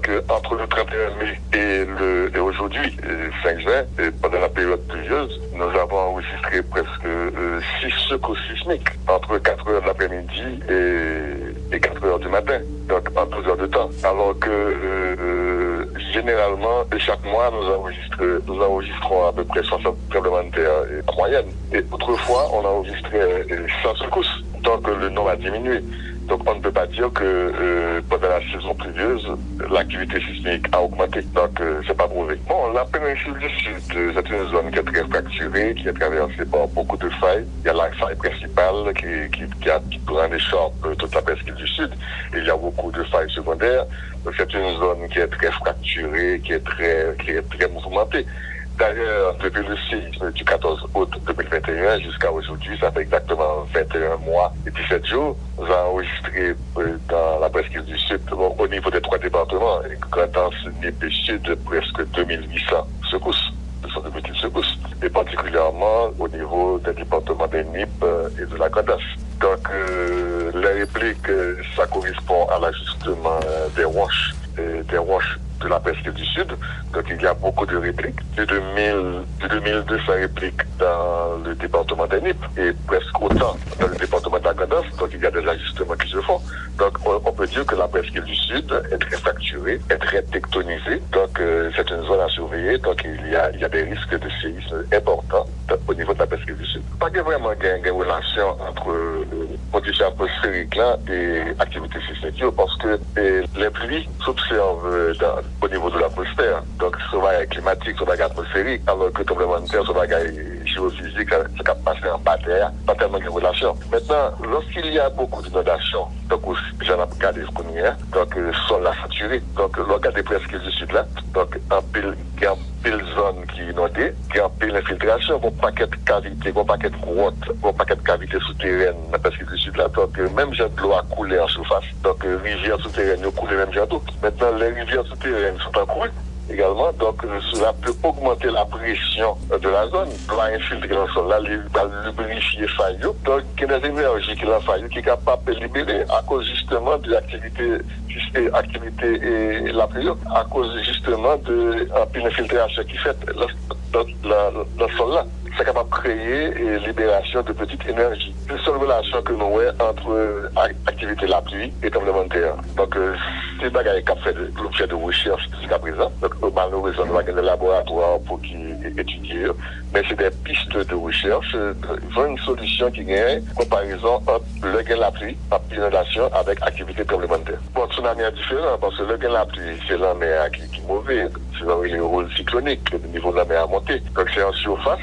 Donc, entre le 31 mai et aujourd'hui, 5 juin, pendant la période pluvieuse, nous avons enregistré presque 6 secousses sismiques entre 4 heures de l'après-midi et 4 heures du matin, donc en 12 heures de temps. Alors que généralement, chaque mois, nous enregistrons à peu près 60 tremblements de terre en moyenne. Et autrefois, on enregistrait 100 secousses, donc le nombre a diminué. Donc on ne peut pas dire que pendant la saison pluvieuse, l'activité sismique a augmenté. Donc c'est pas prouvé. Bon, la péninsule du Sud, c'est une zone qui est très fracturée, qui est traversée par beaucoup de failles. Il y a la faille principale qui prend des écharpe toute la presqu'île du Sud. Et il y a beaucoup de failles secondaires. Donc c'est une zone qui est très fracturée, qui est très mouvementée. D'ailleurs, depuis le séisme du 14 août 2021 jusqu'à aujourd'hui, ça fait exactement 21 mois et 17 jours, nous avons enregistré dans la presqu'île du Sud, au niveau des 3 départements, une cadence NIP Sud de presque 2800 secousses. Ce sont de petites secousses. Et particulièrement au niveau des départements des NIP et de la Gradasse. Donc, les répliques, ça correspond à l'ajustement des roches de la presqu'île du Sud. Donc il y a beaucoup de répliques, plus de 1200 répliques dans le département des NIP et presque autant dans le département de la Gradasse. Donc il y a des ajustements qui se font. Donc on peut dire que la presqu'île du Sud est très fracturée, est très tectonisée. Donc c'est une zone à surveiller. Donc il y a des risques de séisme importants au niveau de la presqu'île du Sud. Pas qu'il y ait vraiment une relation entre conditions atmosphériques là et activités sismiques parce que les pluies s'observent au niveau de l'atmosphère. Donc, ce bagage climatique, ce bagage atmosphérique, alors que le tremblement de terre, ce bagage géophysique, ça va passer en bas terre, pas tellement de relation. Maintenant, lorsqu'il y a beaucoup d'inondations, donc aussi, j'en ai regardé ce qu'on y a, donc, sol la saturé, donc, regardez presque du sud là, donc, en pile zone qui est inondée, qui en pile infiltration, bon paquet de cavités, bon paquet de grottes, bon paquet de cavités souterraines, parce que du sud là, donc, même jet de l'eau a coulé en surface, donc, rivières souterraines, ont coulé même jet d'eau. Maintenant, les rivières souterraines sont en cours également, donc cela peut augmenter la pression de la zone, va infiltrer dans le sol, là, va lubrifier faillot, donc il y a des énergies qui l'ont faillot, qui est capable de libérer à cause justement de l'activité et la pluie, à cause justement de l'infiltration qui fait dans le sol là. C'est capable de créer une libération de petites énergies. C'est une seule relation que nous avons entre activité de la pluie et tremblement de terre. Donc, c'est pas qu'il y a fait l'objet de recherche jusqu'à présent. Donc, malheureusement, nous avons des laboratoires pour qu'ils étudient. Mais c'est des pistes de recherche. Ils ont une solution qui gagne comparaison entre le gain de la pluie, la inondation, avec activité tremblement de terre. Bon, tsunami est différent parce que le gain de la pluie, c'est la mer qui est mauvais. C'est le rôle cyclonique, le niveau de la mer a monté. Donc, c'est en surface.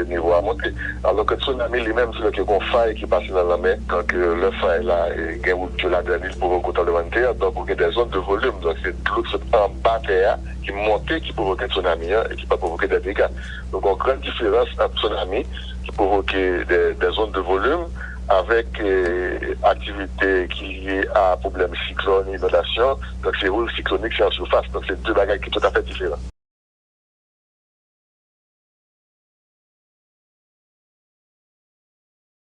Niveau à monter. Alors que le tsunami, lui-même, c'est qu'il y a une faille qui passe dans la mer. Donc, le faille là, il y a une la dernière pour un tremblement de terre. Donc, il y a des zones de volume. Donc, c'est l'eau en bas terre qui monte, qui provoque un tsunami et qui peut provoquer des dégâts. Donc, il y a une grande différence entre tsunami qui provoque des zones de volume avec activité qui est liée à problème cyclone, inondation. Donc, c'est rôle cyclonique, c'est en surface. Donc, c'est deux bagages qui sont tout à fait différents.